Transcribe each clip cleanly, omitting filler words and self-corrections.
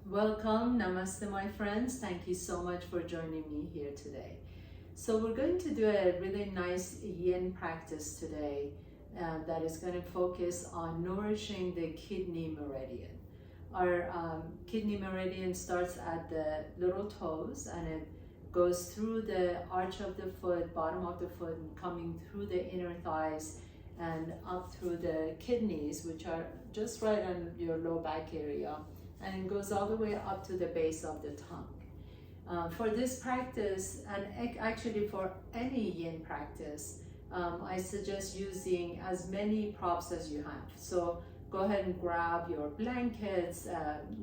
Welcome, namaste my friends. Thank you so much for joining me here today. So we're going to do a really nice yin practice today that is going to focus on nourishing the kidney meridian. Our kidney meridian starts at the little toes and it goes through the arch of the foot, bottom of the foot, and coming through the inner thighs and up through the kidneys, which are just right on your low back area, and it goes all the way up to the base of the tongue. For this practice, and actually for any yin practice, I suggest using as many props as you have. So go ahead and grab your blankets,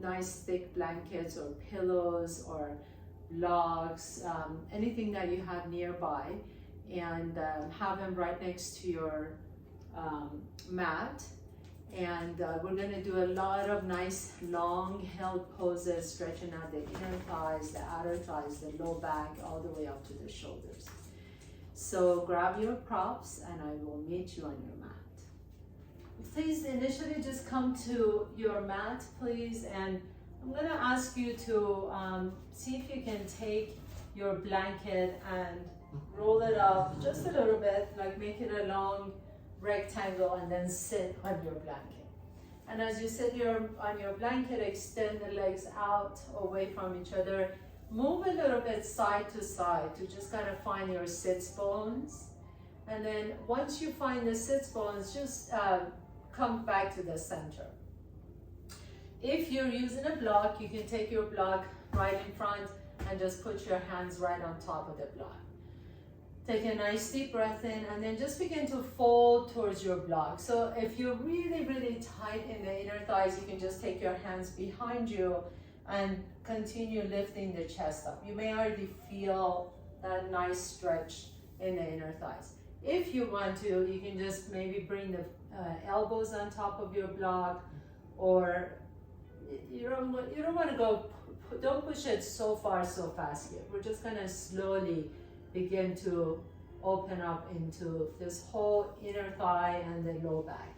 nice thick blankets or pillows or logs, anything that you have nearby, and have them right next to your mat. And we're going to do a lot of nice long held poses, stretching out the inner thighs, the outer thighs, the low back, all the way up to the shoulders. So grab your props and I will meet you on your mat. Please initially just come to your mat, please, and I'm going to ask you to see if you can take your blanket and roll it up just a little bit, like make it a long rectangle, and then sit on your blanket. And as you sit on your blanket, extend the legs out away from each other. Move a little bit side to side to just kind of find your sits bones. And then once you find the sits bones, just come back to the center. If you're using a block, you can take your block right in front and just put your hands right on top of the block. Take a nice deep breath in and then just begin to fold towards your block. So if you're really, really tight in the inner thighs, you can just take your hands behind you and continue lifting the chest up. You may already feel that nice stretch in the inner thighs. If you want to, you can just maybe bring the elbows on top of your block, or you don't want to go, don't push it so far so fast here. We're just going to slowly begin to open up into this whole inner thigh and the low back.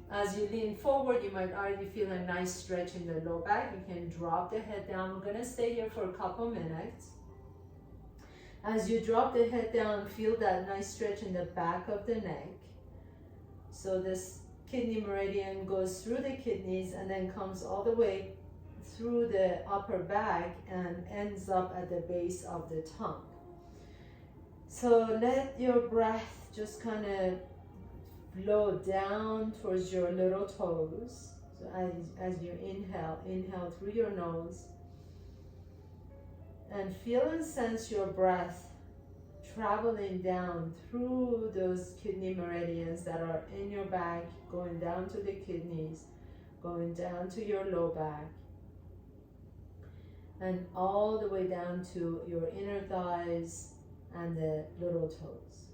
As you lean forward, you might already feel a nice stretch in the low back. You can drop the head down. We're gonna stay here for a couple minutes. As you drop the head down, feel that nice stretch in the back of the neck. So this kidney meridian goes through the kidneys and then comes all the way through the upper back and ends up at the base of the tongue. So let your breath just kind of flow down towards your little toes. So as you inhale through your nose. And feel and sense your breath traveling down through those kidney meridians that are in your back, going down to the kidneys, going down to your low back, and all the way down to your inner thighs and the little toes.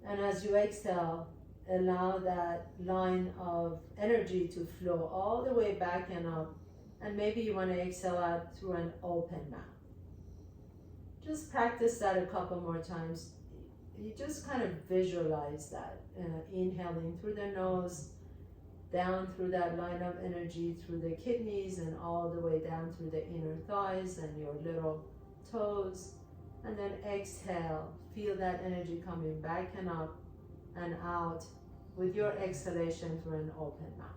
And as you exhale, allow that line of energy to flow all the way back and up. And maybe you want to exhale out through an open mouth. Just practice that a couple more times. You just kind of visualize that, inhaling through the nose, down through that line of energy through the kidneys and all the way down through the inner thighs and your little toes. And then exhale, feel that energy coming back and up and out with your exhalation through an open mouth.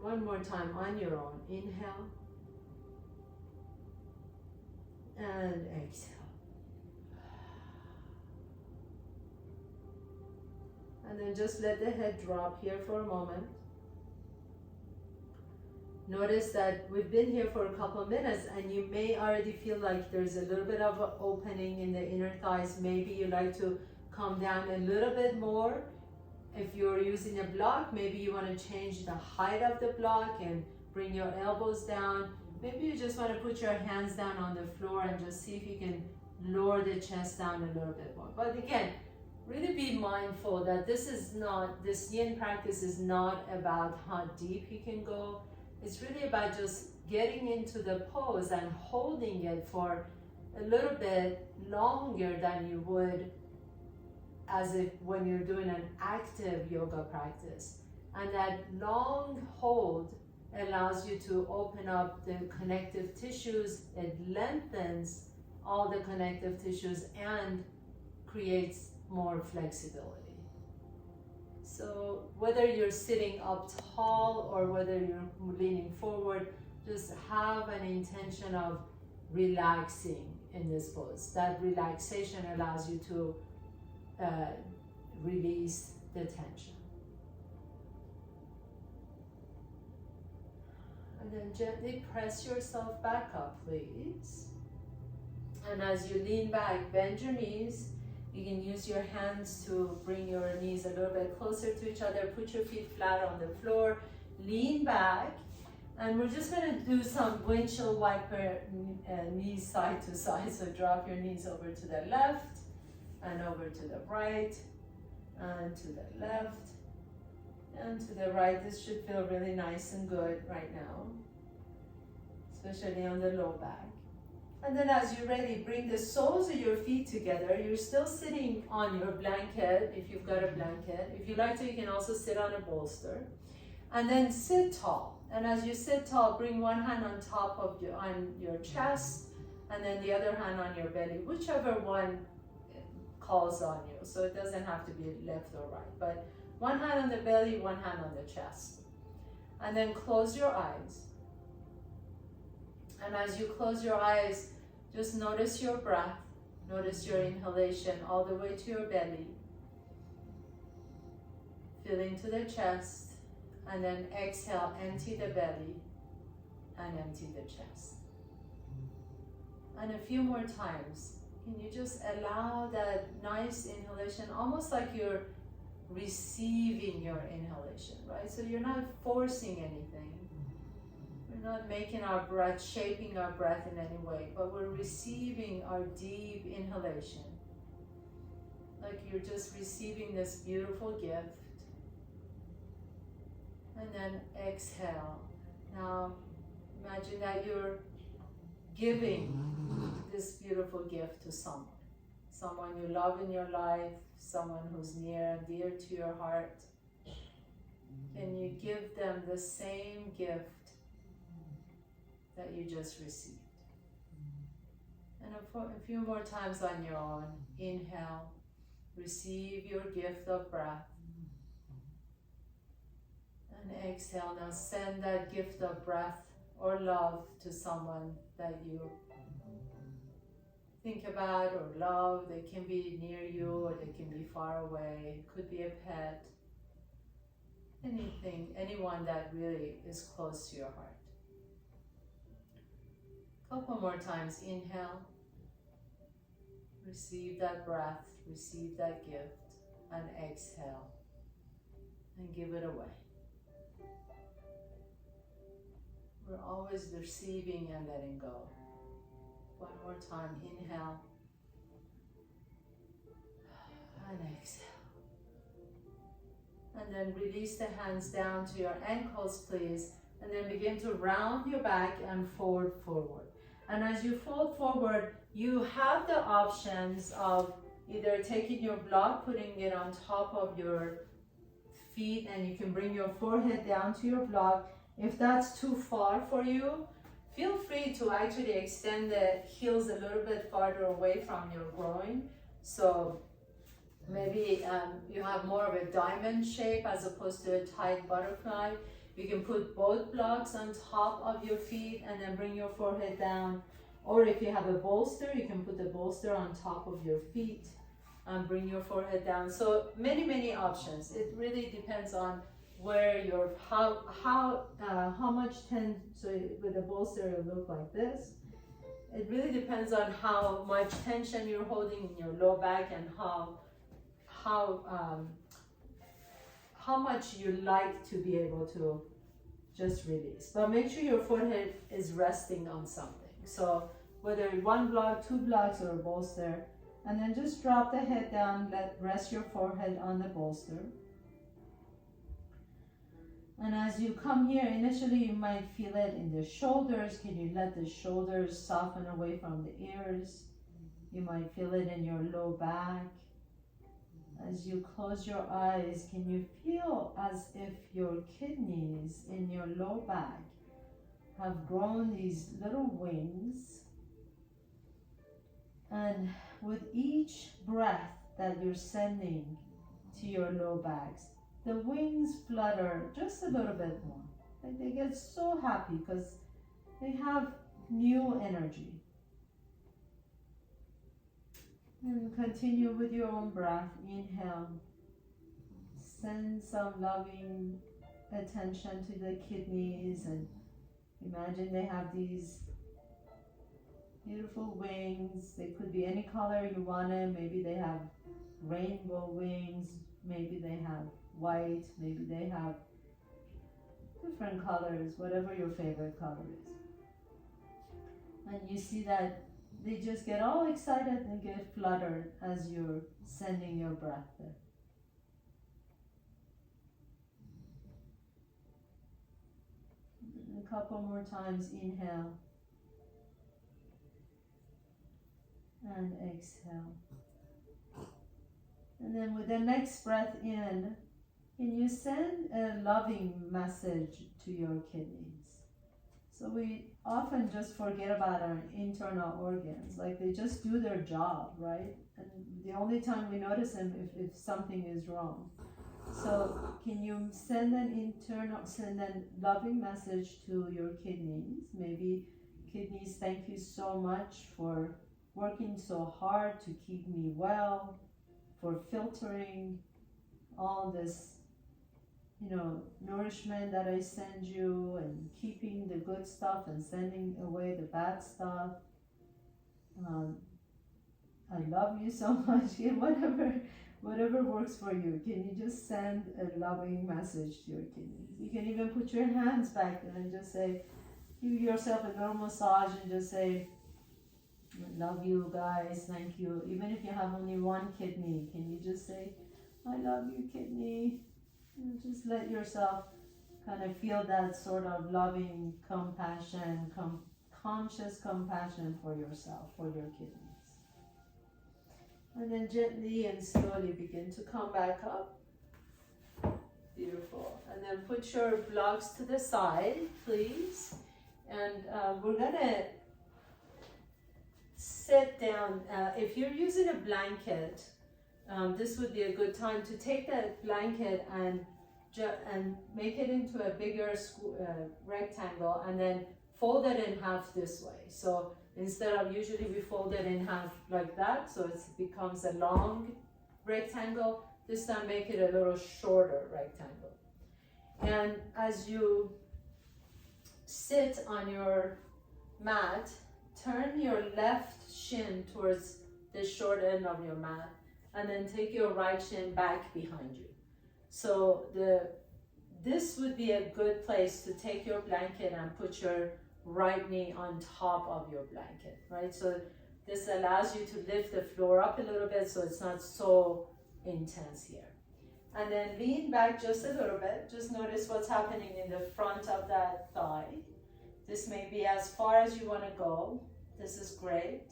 One more time on your own. Inhale and exhale. And then just let the head drop here for a moment. Notice that we've been here for a couple of minutes and you may already feel like there's a little bit of an opening in the inner thighs. Maybe you like to come down a little bit more. If you're using a block, maybe you want to change the height of the block and bring your elbows down. Maybe you just want to put your hands down on the floor and just see if you can lower the chest down a little bit more. But again, really be mindful that this yin practice is not about how deep you can go. It's really about just getting into the pose and holding it for a little bit longer than you would as if when you're doing an active yoga practice. And that long hold allows you to open up the connective tissues. It lengthens all the connective tissues and creates more flexibility. So whether you're sitting up tall or whether you're leaning forward, just have an intention of relaxing in this pose. That relaxation allows you to release the tension. And then gently press yourself back up, please. And as you lean back, bend your knees. You can use your hands to bring your knees a little bit closer to each other. Put your feet flat on the floor. Lean back. And we're just going to do some windshield wiper knees side to side. So drop your knees over to the left and over to the right and to the left and to the right. This should feel really nice and good right now, especially on the low back. And then as you're ready, bring the soles of your feet together. You're still sitting on your blanket, if you've got a blanket. If you like to, you can also sit on a bolster. And then sit tall. And as you sit tall, bring one hand on top of your chest, and then the other hand on your belly, whichever one calls on you. So it doesn't have to be left or right. But one hand on the belly, one hand on the chest. And then close your eyes. And as you close your eyes, just notice your breath. Notice your inhalation all the way to your belly. Fill into the chest. And then exhale, empty the belly and empty the chest. And a few more times. Can you just allow that nice inhalation, almost like you're receiving your inhalation, right? So you're not forcing anything. We're not making our breath, shaping our breath in any way, but we're receiving our deep inhalation. Like you're just receiving this beautiful gift. And then exhale. Now imagine that you're giving this beautiful gift to someone you love in your life, someone who's near and dear to your heart. Can you give them the same gift that you just received? And a few more times on your own. Inhale, receive your gift of breath. And exhale, now send that gift of breath or love to someone that you think about or love. They can be near you or they can be far away. It could be a pet. Anything, anyone that really is close to your heart. Couple more times. Inhale. Receive that breath, receive that gift, and exhale. And give it away. We're always receiving and letting go. One more time. Inhale. And exhale. And then release the hands down to your ankles, please. And then begin to round your back and forward. And as you fold forward, you have the options of either taking your block, putting it on top of your feet, and you can bring your forehead down to your block. If that's too far for you, feel free to actually extend the heels a little bit farther away from your groin. So maybe you have more of a diamond shape as opposed to a tight butterfly. You can put both blocks on top of your feet and then bring your forehead down. Or if you have a bolster, you can put the bolster on top of your feet and bring your forehead down. So many options. It really depends on where your how much so with a bolster it will look like this. It really depends on how much tension you're holding in your low back and how much you like to be able to just release. But make sure your forehead is resting on something. So whether one block, two blocks, or a bolster, and then just drop the head down, rest your forehead on the bolster. And as you come here, initially you might feel it in the shoulders. Can you let the shoulders soften away from the ears? You might feel it in your low back. As you close your eyes, can you feel as if your kidneys in your low back have grown these little wings, and with each breath that you're sending to your low backs, the wings flutter just a little bit more. Like they get so happy because they have new energy. And continue with your own breath. Inhale. Send some loving attention to the kidneys and imagine they have these beautiful wings. They could be any color you want them. Maybe they have rainbow wings. Maybe they have white. Maybe they have different colors, whatever your favorite color is. And you see that they just get all excited and get fluttered as you're sending your breath there. And a couple more times, inhale and exhale. And then with the next breath in, can you send a loving message to your kidneys? So we often just forget about our internal organs, like they just do their job, right? And the only time we notice them if something is wrong. So can you send a loving message to your kidneys? Maybe kidneys, thank you so much for working so hard to keep me well, for filtering all this nourishment that I send you and keeping the good stuff and sending away the bad stuff. I love you so much. Whatever works for you. Can you just send a loving message to your kidneys? You can even put your hands back there and just say, give yourself a little massage and just say, I love you guys, thank you. Even if you have only one kidney, can you just say, I love you, kidney? And just let yourself kind of feel that sort of loving compassion, conscious compassion for yourself, for your kidneys. And then gently and slowly begin to come back up. Beautiful. And then put your blocks to the side, please. And we're going to sit down. If you're using a blanket, this would be a good time to take that blanket and make it into a bigger rectangle and then fold it in half this way. So instead of usually we fold it in half like that, so it becomes a long rectangle. This time make it a little shorter rectangle. And as you sit on your mat, turn your left shin towards the short end of your mat and then take your right shin back behind you. So this would be a good place to take your blanket and put your right knee on top of your blanket, right? So this allows you to lift the floor up a little bit so it's not so intense here. And then lean back just a little bit. Just notice what's happening in the front of that thigh. This may be as far as you want to go. This is great.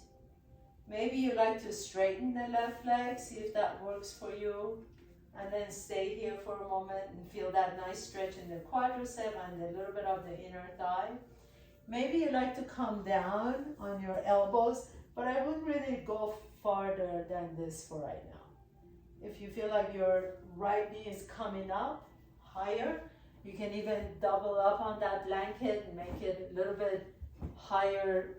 Maybe you like to straighten the left leg, see if that works for you. And then stay here for a moment and feel that nice stretch in the quadricep and a little bit of the inner thigh. Maybe you like to come down on your elbows, but I wouldn't really go farther than this for right now. If you feel like your right knee is coming up higher, you can even double up on that blanket and make it a little bit higher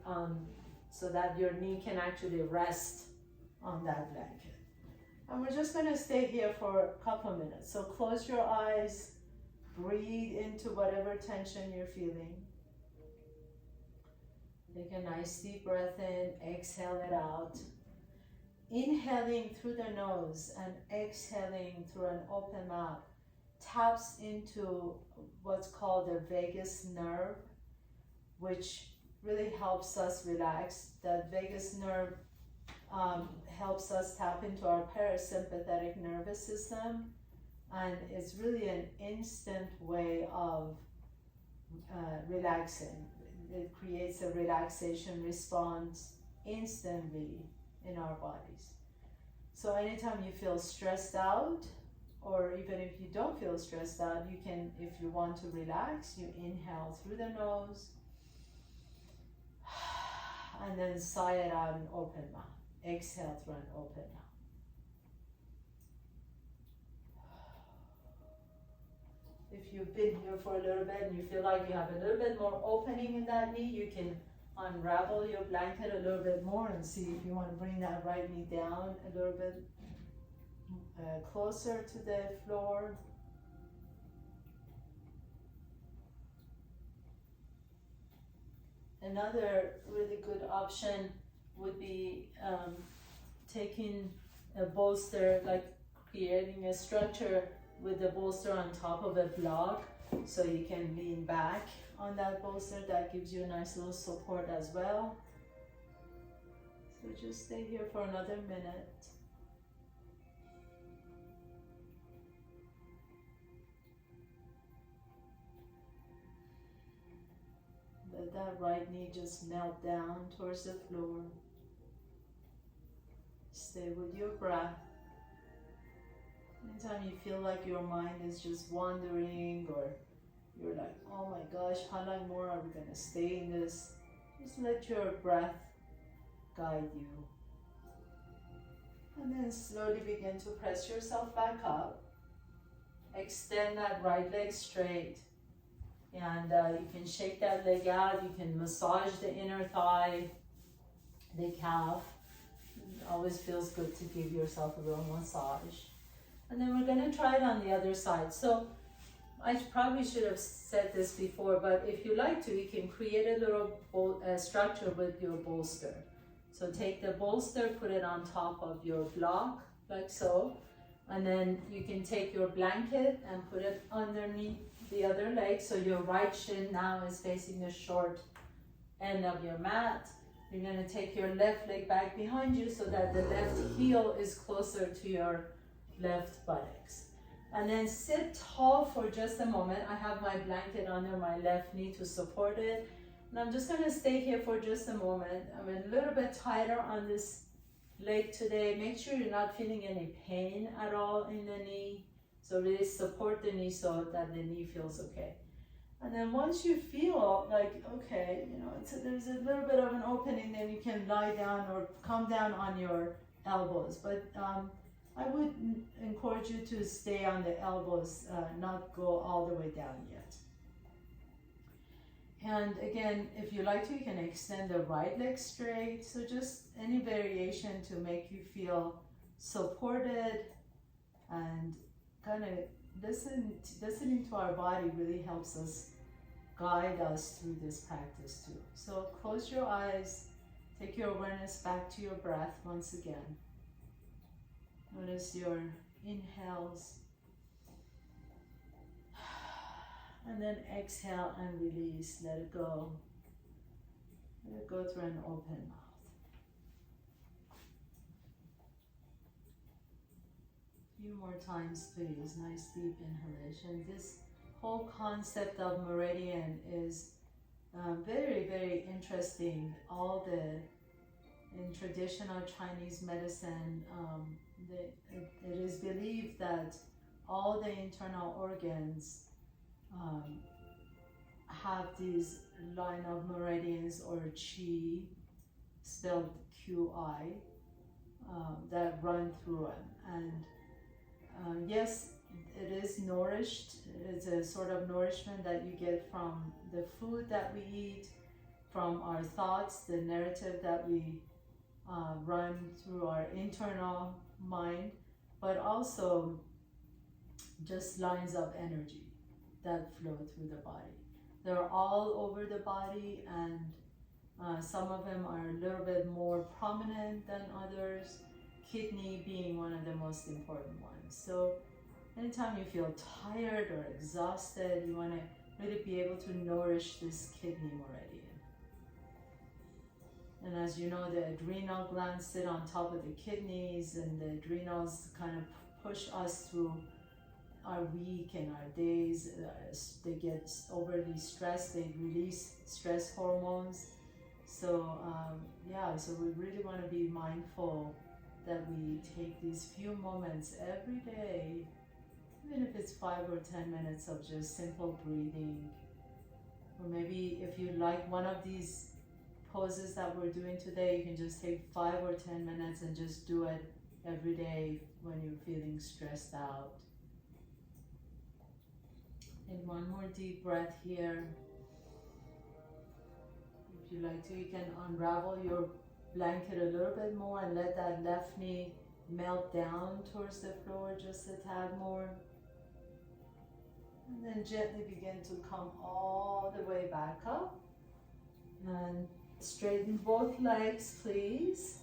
so that your knee can actually rest on that blanket. And we're just going to stay here for a couple minutes. So close your eyes, breathe into whatever tension you're feeling. Take a nice deep breath in, exhale it out. Inhaling through the nose and exhaling through an open mouth taps into what's called the vagus nerve, which really helps us relax. That vagus nerve helps us tap into our parasympathetic nervous system, and it's really an instant way of relaxing. It creates a relaxation response instantly in our bodies. So anytime you feel stressed out, or even if you don't feel stressed out, you can, if you want to relax, you inhale through the nose and then sigh it out and open mouth. Exhale through an open mouth. If you've been here for a little bit and you feel like you have a little bit more opening in that knee, you can unravel your blanket a little bit more and see if you want to bring that right knee down a little bit closer to the floor. Another really good option would be taking a bolster, like creating a structure with the bolster on top of a block, so you can lean back on that bolster. That gives you a nice little support as well. So just stay here for another minute. Let that right knee just melt down towards the floor. Stay with your breath. Anytime you feel like your mind is just wandering, or you're like, oh my gosh, how long more are we going to stay in this? Just let your breath guide you. And then slowly begin to press yourself back up. Extend that right leg straight. And you can shake that leg out. You can massage the inner thigh, the calf. It always feels good to give yourself a little massage. And then we're going to try it on the other side. So I probably should have said this before, but if you like to, you can create a little structure with your bolster. So take the bolster, put it on top of your block, like so. And then you can take your blanket and put it underneath the other leg. So your right shin now is facing the short end of your mat. You're going to take your left leg back behind you so that the left heel is closer to your left buttocks. And then sit tall for just a moment. I have my blanket under my left knee to support it. And I'm just going to stay here for just a moment. I'm a little bit tighter on this leg today. Make sure you're not feeling any pain at all in the knee. So really support the knee so that the knee feels okay. And then once you feel like, okay, you know, there's a little bit of an opening, then you can lie down or come down on your elbows. But I would encourage you to stay on the elbows, not go all the way down yet. And again, if you like to, you can extend the right leg straight. So just any variation to make you feel supported, and kind of listening to our body really helps us guide us through this practice too. So close your eyes, take your awareness back to your breath once again. Notice your inhales, and then exhale and release. Let it go. Let it go through an open mouth. A few more times, please. Nice deep inhalation. This whole concept of meridian is very, very interesting. In traditional Chinese medicine, it is believed that all the internal organs have these line of meridians, or qi, spelled Qi, that run through them. And yes, it is nourished. It's a sort of nourishment that you get from the food that we eat, from our thoughts, the narrative that we run through our internal mind, but also just lines of energy that flow through the body. They're all over the body, and some of them are a little bit more prominent than others, kidney being one of the most important ones. So anytime you feel tired or exhausted, you want to really be able to nourish this kidney meridian. And as you know, the adrenal glands sit on top of the kidneys, and the adrenals kind of push us through our week and our days. They get overly stressed, they release stress hormones. So so we really want to be mindful that we take these few moments every day, even if it's 5 or 10 minutes of just simple breathing. Or maybe if you like one of these poses that we're doing today, you can just take 5 or 10 minutes and just do it every day when you're feeling stressed out. And one more deep breath here. If you like to, you can unravel your blanket a little bit more and let that left knee melt down towards the floor just a tad more. And then gently begin to come all the way back up. And straighten both legs, please.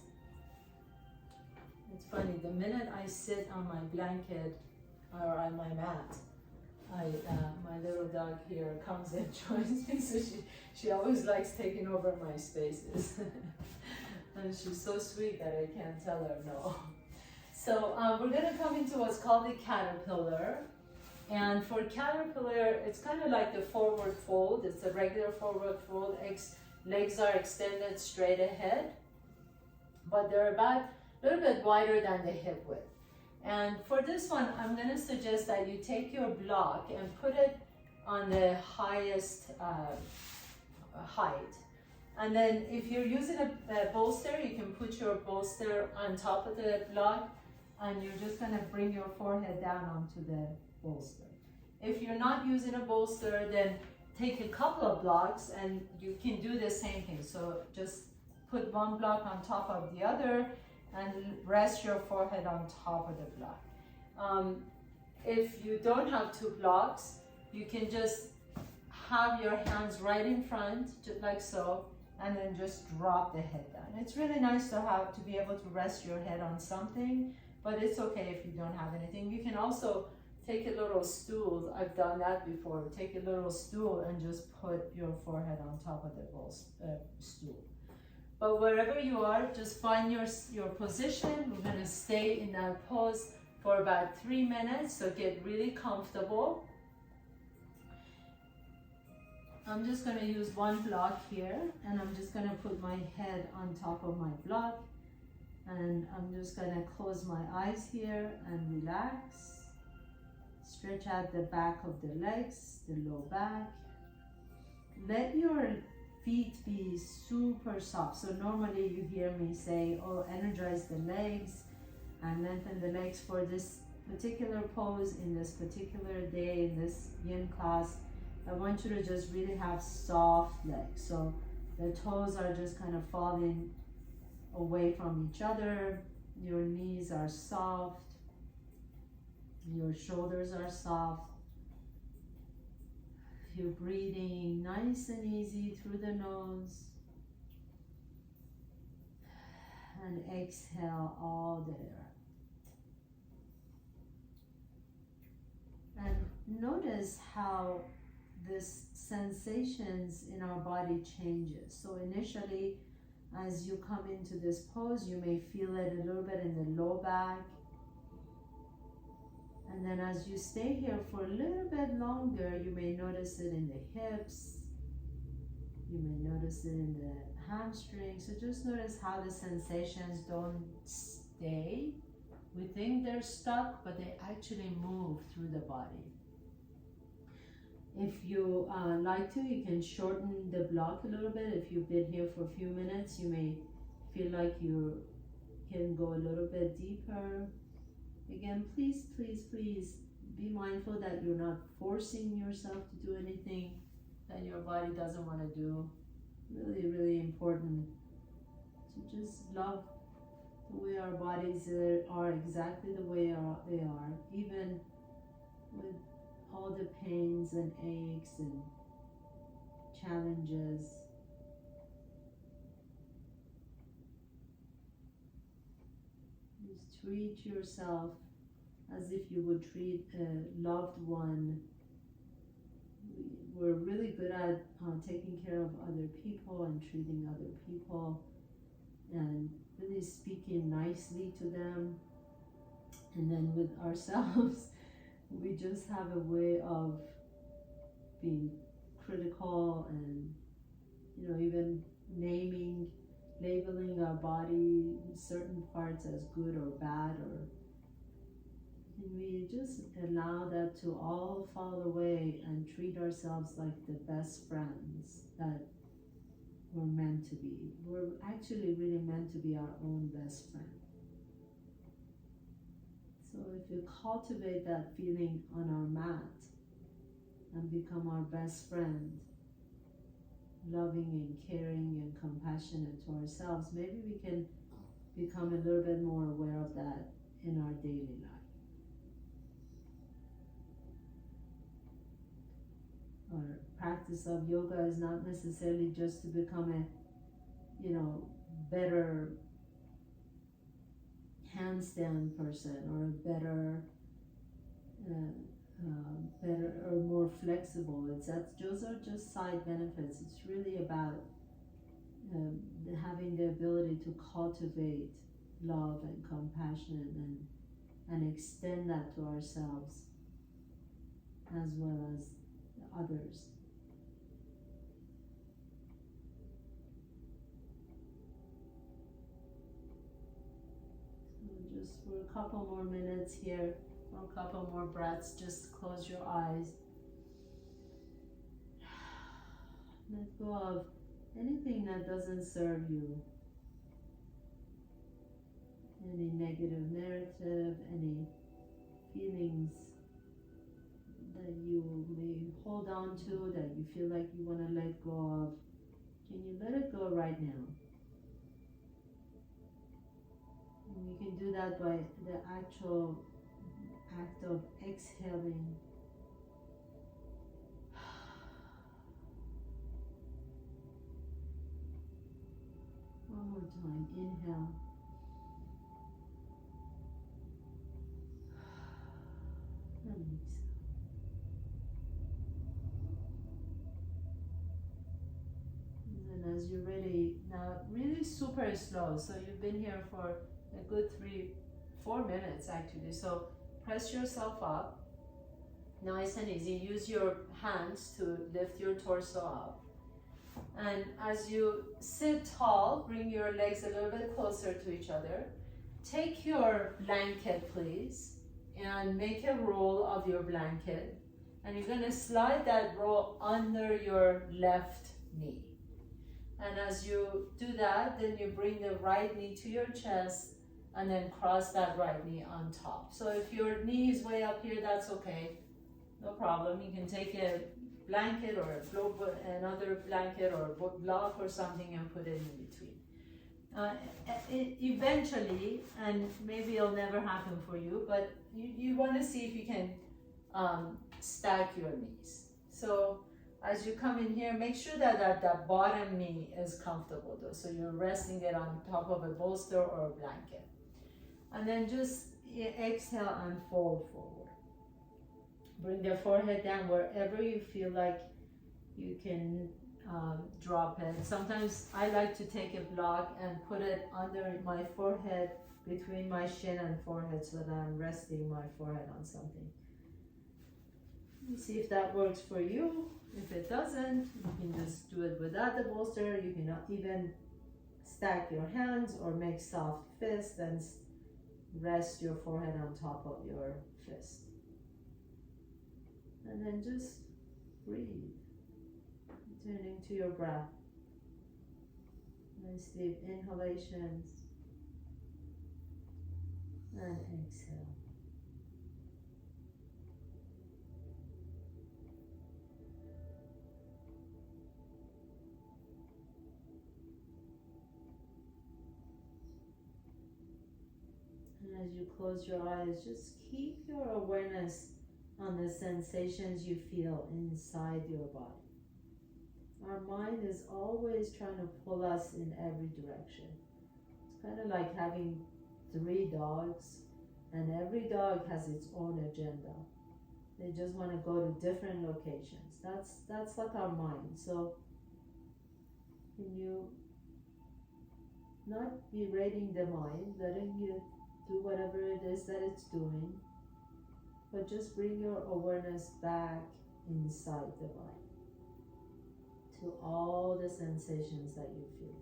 It's funny, the minute I sit on my blanket or on my mat, my little dog here comes and joins me, so she always likes taking over my spaces. And she's so sweet that I can't tell her no. So we're gonna come into what's called the caterpillar. And for caterpillar, it's kind of like the forward fold. It's a regular forward fold. Legs are extended straight ahead, but they're about a little bit wider than the hip width. And for this one, I'm going to suggest that you take your block and put it on the highest height. And then if you're using a bolster, you can put your bolster on top of the block, and you're just going to bring your forehead down onto the bolster. If you're not using a bolster, then take a couple of blocks and you can do the same thing. So just put one block on top of the other and rest your forehead on top of the block. If you don't have two blocks, you can just have your hands right in front, just like so, and then just drop the head down. It's really nice to be able to rest your head on something, but it's okay if you don't have anything. You can also take a little stool. I've done that before. Take a little stool and just put your forehead on top of the stool. But wherever you are, just find your position. We're going to stay in that pose for about 3 minutes, so get really comfortable. I'm just going to use one block here, and I'm just going to put my head on top of my block, and I'm just going to close my eyes here and relax. Stretch out the back of the legs, the low back. Let your feet be super soft. So normally you hear me say, oh, energize the legs and lengthen the legs. For this particular pose, in this particular day, in this yin class, I want you to just really have soft legs. So the toes are just kind of falling away from each other. Your knees are soft. Your shoulders are soft. You're breathing nice and easy through the nose. And exhale all the air. And notice how this sensations in our body changes. So initially, as you come into this pose, you may feel it a little bit in the low back. And then as you stay here for a little bit longer, you may notice it in the hips. You may notice it in the hamstrings. So just notice how the sensations don't stay. We think they're stuck, but they actually move through the body. If you like to, you can shorten the block a little bit. If you've been here for a few minutes, you may feel like you can go a little bit deeper. Again, please, please, please be mindful that you're not forcing yourself to do anything that your body doesn't want to do. Really, really important to just love the way our bodies are exactly the way they are, even with all the pains and aches and challenges. Just treat yourself as if you would treat a loved one. We're really good at taking care of other people and treating other people and really speaking nicely to them. And then with ourselves, we just have a way of being critical and, even naming labeling our body, certain parts as good or bad, or can we just allow that to all fall away and treat ourselves like the best friends that we're meant to be. We're actually really meant to be our own best friend. So if we cultivate that feeling on our mat and become our best friend, loving and caring and compassionate to ourselves, maybe we can become a little bit more aware of that in our daily life. Our practice of yoga is not necessarily just to become a, better handstand person or a better or more flexible. Those are just side benefits. It's really about having the ability to cultivate love and compassion and extend that to ourselves as well as others. So just for a couple more minutes here, or a couple more breaths, just close your eyes. Let go of anything that doesn't serve you. Any negative narrative, any feelings that you may hold on to, that you feel like you want to let go of. Can you let it go right now? And you can do that by the actual act of exhaling. One more time, inhale. And exhale. And as you're ready, now really super slow. So you've been here for a good 3-4 minutes actually. So press yourself up, nice and easy. Use your hands to lift your torso up. And as you sit tall, bring your legs a little bit closer to each other. Take your blanket, please, and make a roll of your blanket. And you're going to slide that roll under your left knee. And as you do that, then you bring the right knee to your chest and then cross that right knee on top. So if your knee is way up here, that's okay. No problem. You can take a blanket or another blanket or a block or something and put it in between. Eventually, and maybe it'll never happen for you, but you want to see if you can stack your knees. So as you come in here, make sure that the bottom knee is comfortable though. So you're resting it on top of a bolster or a blanket. And then just exhale and fold forward. Bring the forehead down wherever you feel like you can drop it. Sometimes I like to take a block and put it under my forehead, between my shin and forehead, so that I'm resting my forehead on something. See if that works for you. If it doesn't, you can just do it without the bolster. You can even stack your hands or make soft fists and rest your forehead on top of your fist. And then just breathe, returning to your breath. Nice deep inhalations and exhale. And as you close your eyes, just keep your awareness on the sensations you feel inside your body. Our mind is always trying to pull us in every direction. It's kind of like having 3 dogs, and every dog has its own agenda. They just want to go to different locations. That's like our mind. So can you not berating the mind, letting you do whatever it is that it's doing, but just bring your awareness back inside the body to all the sensations that you feel.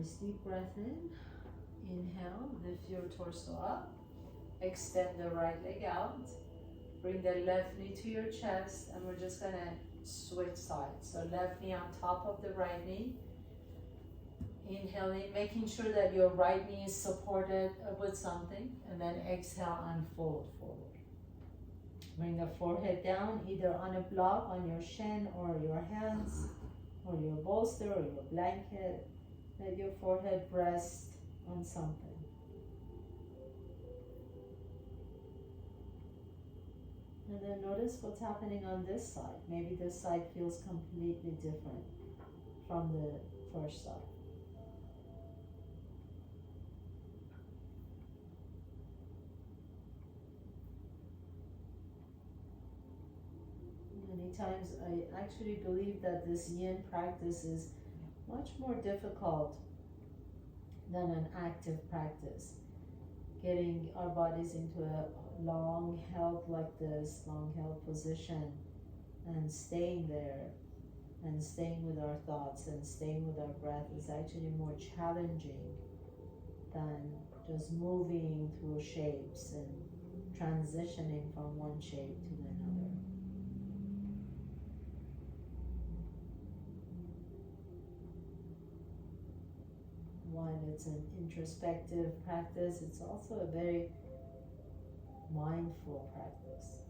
Nice deep breath in. Inhale, lift your torso up. Extend the right leg out. Bring the left knee to your chest, and we're just gonna switch sides. So left knee on top of the right knee. Inhaling, making sure that your right knee is supported with something, and then exhale and fold forward. Bring the forehead down, either on a block, on your shin, or your hands, or your bolster, or your blanket. Let your forehead rest on something. And then notice what's happening on this side. Maybe this side feels completely different from the first side. Many times I actually believe that this yin practice is much more difficult than an active practice. Getting our bodies into a long held like this, long held position, and staying there, and staying with our thoughts, and staying with our breath is actually more challenging than just moving through shapes and transitioning from one shape to another. While it's an introspective practice, it's also a very mindful practice.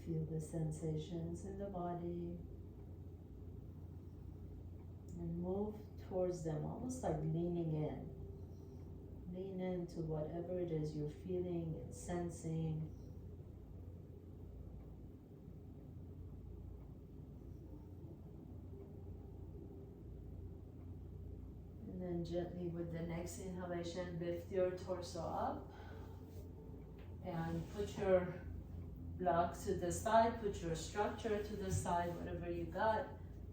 Feel the sensations in the body and move towards them, almost like leaning in. Lean into whatever it is you're feeling and sensing. And then gently with the next inhalation, lift your torso up and put your block to the side, put your structure to the side, whatever you got.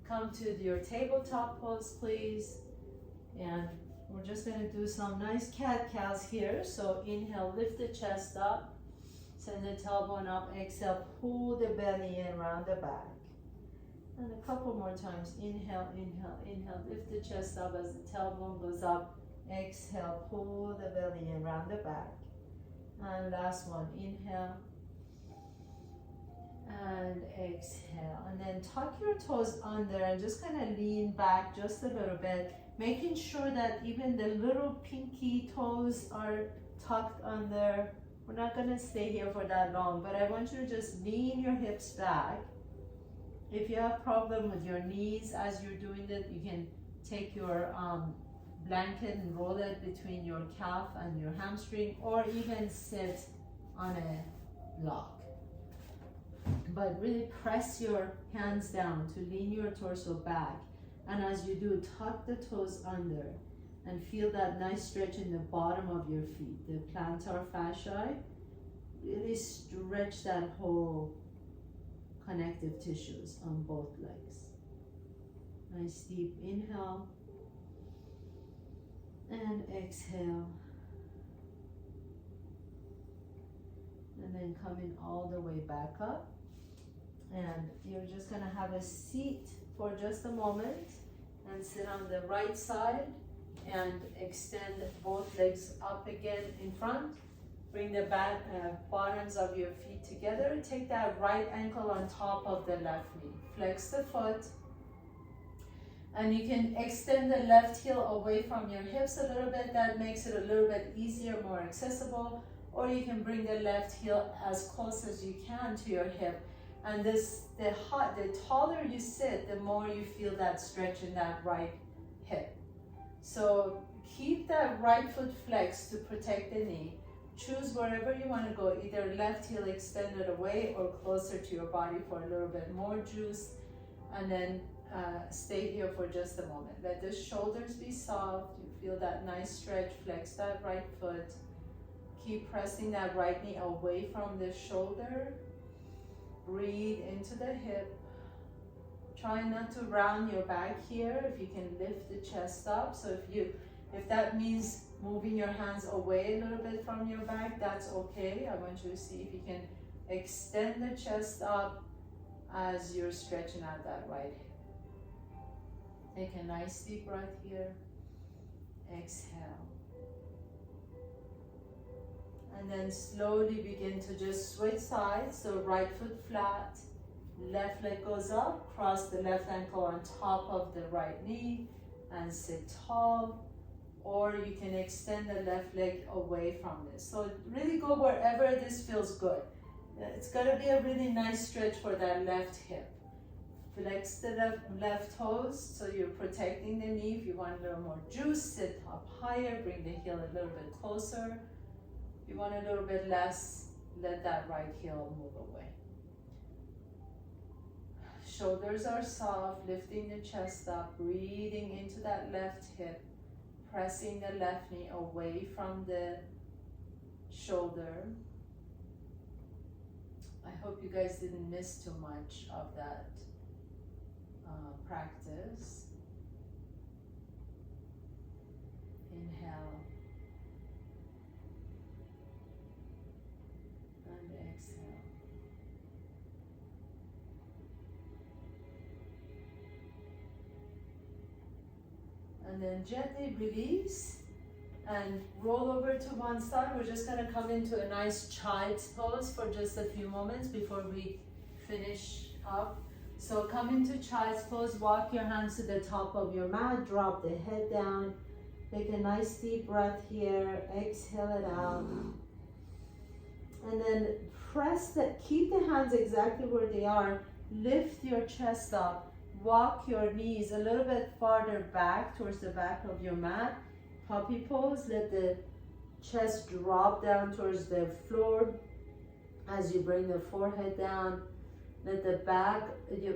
Come to your tabletop pose, please. And we're just going to do some nice cat-cows here. So inhale, lift the chest up, send the tailbone up, exhale, pull the belly in around the back. And a couple more times, inhale, inhale, inhale, lift the chest up as the tailbone goes up, exhale, pull the belly in around the back. And last one, inhale, and exhale. And then tuck your toes under and just kind of lean back just a little bit, making sure that even the little pinky toes are tucked under. We're not going to stay here for that long, but I want you to just lean your hips back. If you have problem with your knees as you're doing it, you can take your blanket and roll it between your calf and your hamstring, or even sit on a block. But really press your hands down to lean your torso back. And as you do, tuck the toes under and feel that nice stretch in the bottom of your feet, the plantar fascia. Really stretch that whole connective tissues on both legs. Nice deep inhale and exhale. And then coming all the way back up. And you're just gonna have a seat for just a moment and sit on the right side and extend both legs up again in front. Bring the bottoms of your feet together. Take that right ankle on top of the left knee. Flex the foot. And you can extend the left heel away from your hips a little bit. That makes it a little bit easier, more accessible. Or you can bring the left heel as close as you can to your hip. And the taller you sit, the more you feel that stretch in that right hip. So keep that right foot flexed to protect the knee. Choose wherever you want to go, either left heel extended away or closer to your body for a little bit more juice. And then stay here for just a moment. Let the shoulders be soft. You feel that nice stretch. Flex that right foot. Keep pressing that right knee away from the shoulder. Breathe into the hip. Try not to round your back here. If you can lift the chest up. So if that means moving your hands away a little bit from your back, that's okay. I want you to see if you can extend the chest up as you're stretching out that right hip. Take a nice deep breath here. Exhale. And then slowly begin to just switch sides. So right foot flat, left leg goes up, cross the left ankle on top of the right knee and sit tall. Or you can extend the left leg away from this. So really go wherever this feels good. It's going to be a really nice stretch for that left hip. Flex the left toes so you're protecting the knee. If you want a little more juice, sit up higher, bring the heel a little bit closer. If you want a little bit less, let that right heel move away. Shoulders are soft, lifting the chest up, breathing into that left hip, pressing the left knee away from the shoulder. I hope you guys didn't miss too much of that practice. Inhale and exhale. And then gently release and roll over to one side. We're just going to come into a nice child's pose for just a few moments before we finish up. So come into child's pose, walk your hands to the top of your mat, drop the head down, take a nice deep breath here, exhale it out. And then keep the hands exactly where they are, lift your chest up, walk your knees a little bit farther back towards the back of your mat. Puppy pose, let the chest drop down towards the floor as you bring the forehead down. Let the back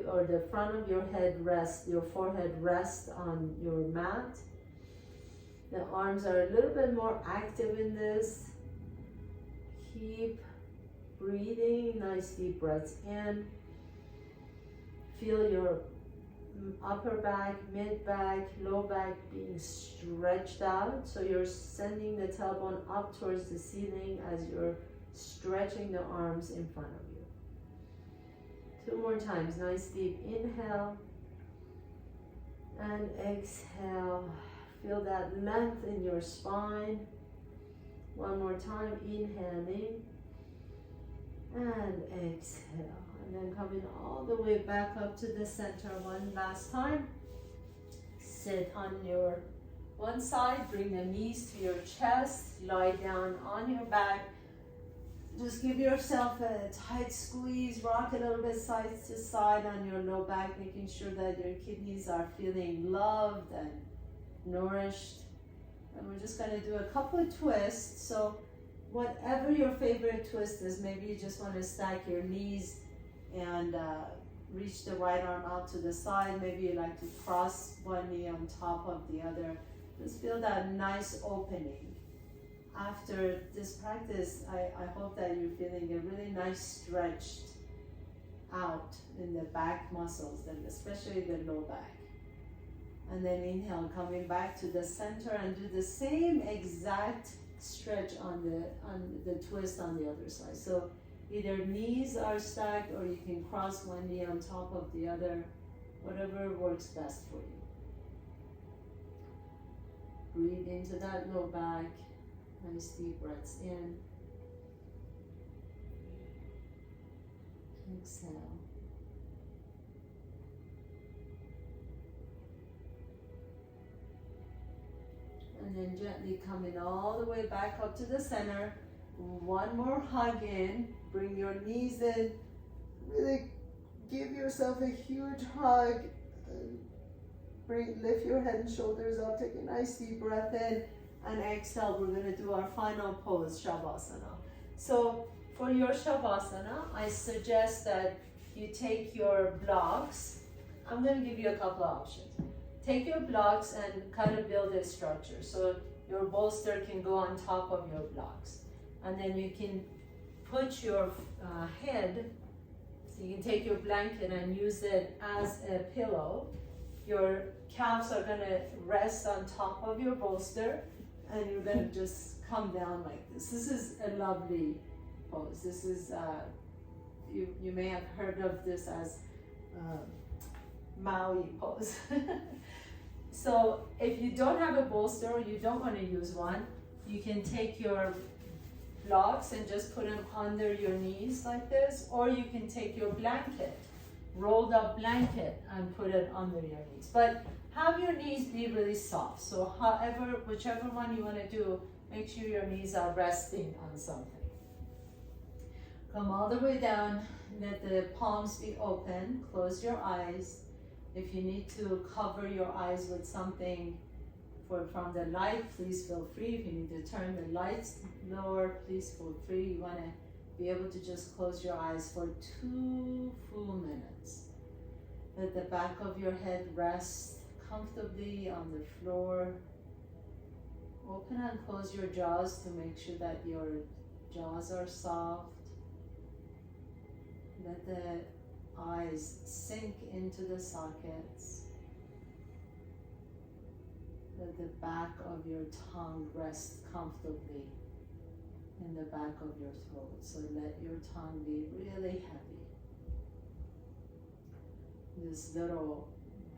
or the front of your head rest, your forehead rest on your mat. The arms are a little bit more active in this. Keep breathing, nice deep breaths in. Feel your upper back, mid back, low back being stretched out. So you're sending the tailbone up towards the ceiling as you're stretching the arms in front of you. 2 more times. Nice deep inhale and exhale. Feel that length in your spine. 1 more time. Inhaling and exhale. And then coming all the way back up to the center one last time. Sit on your one side, bring the knees to your chest, lie down on your back. Just give yourself a tight squeeze, rock a little bit side to side on your low back, making sure that your kidneys are feeling loved and nourished. And we're just gonna do a couple of twists. So whatever your favorite twist is, maybe you just wanna stack your knees and reach the right arm out to the side. Maybe you like to cross one knee on top of the other. Just feel that nice opening. After this practice, I hope that you're feeling a really nice stretched out in the back muscles, and especially the low back. And then inhale, coming back to the center, and do the same exact stretch on the twist on the other side. So either knees are stacked or you can cross one knee on top of the other, whatever works best for you. Breathe into that low back. Nice deep breaths in. Exhale. And then gently coming all the way back up to the center. 1 more hug in. Bring your knees in. Really give yourself a huge hug. Lift your head and shoulders up. Take a nice deep breath in. And exhale, we're going to do our final pose, Shavasana. So for your Shavasana, I suggest that you take your blocks. I'm going to give you a couple of options. Take your blocks and kind of build a structure. So your bolster can go on top of your blocks. And then you can put your head, so you can take your blanket and use it as a pillow. Your calves are going to rest on top of your bolster. And you're gonna just come down like this. This is a lovely pose. This is, you may have heard of this as Maui pose. So if you don't have a bolster or you don't want to use one, you can take your blocks and just put them under your knees like this, or you can take your blanket, rolled up blanket, and put it under your knees. But have your knees be really soft. So whichever one you want to do, make sure your knees are resting on something. Come all the way down, let the palms be open, close your eyes. If you need to cover your eyes with something from the light, please feel free. If you need to turn the lights lower, please feel free. You want to be able to just close your eyes for 2 full minutes. Let the back of your head rest comfortably on the floor. Open and close your jaws to make sure that your jaws are soft. Let the eyes sink into the sockets. Let the back of your tongue rest comfortably in the back of your throat. So let your tongue be really heavy. This little,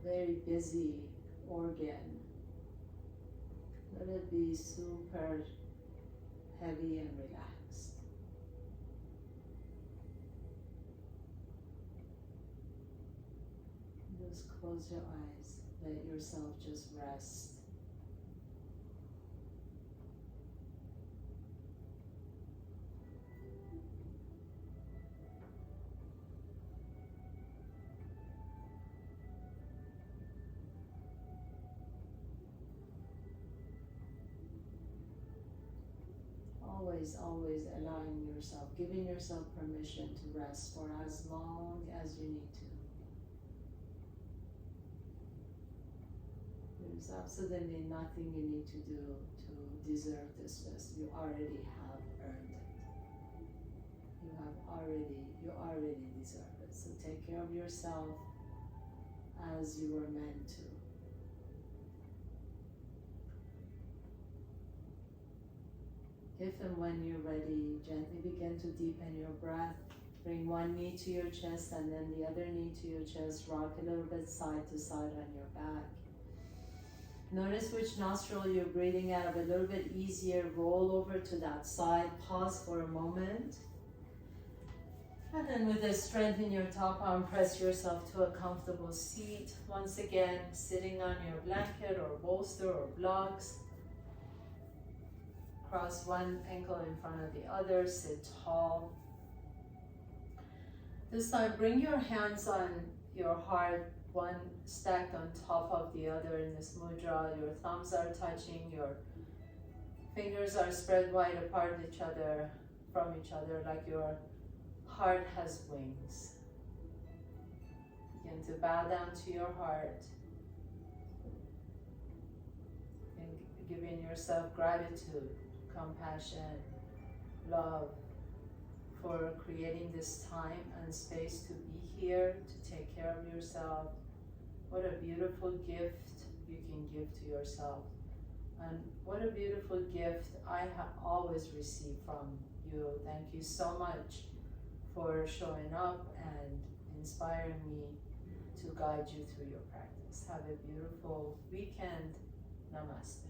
very busy organ, let it be super heavy and relaxed. Just close your eyes. Let yourself just rest. Always allowing yourself, giving yourself permission to rest for as long as you need to. There's absolutely nothing you need to do to deserve this rest. You already have earned it. You already deserve it. So take care of yourself as you were meant to. If and when you're ready, gently begin to deepen your breath. Bring one knee to your chest and then the other knee to your chest. Rock a little bit side to side on your back. Notice which nostril you're breathing out of a little bit easier. Roll over to that side. Pause for a moment. And then with the strength in your top arm, press yourself to a comfortable seat. Once again, sitting on your blanket or bolster or blocks. Cross one ankle in front of the other, sit tall. This time, bring your hands on your heart, one stacked on top of the other in this mudra. Your thumbs are touching, your fingers are spread wide apart from each other, like your heart has wings. Begin to bow down to your heart and giving yourself gratitude, compassion, love for creating this time and space to be here, to take care of yourself. What a beautiful gift you can give to yourself. And what a beautiful gift I have always received from you. Thank you so much for showing up and inspiring me to guide you through your practice. Have a beautiful weekend. Namaste.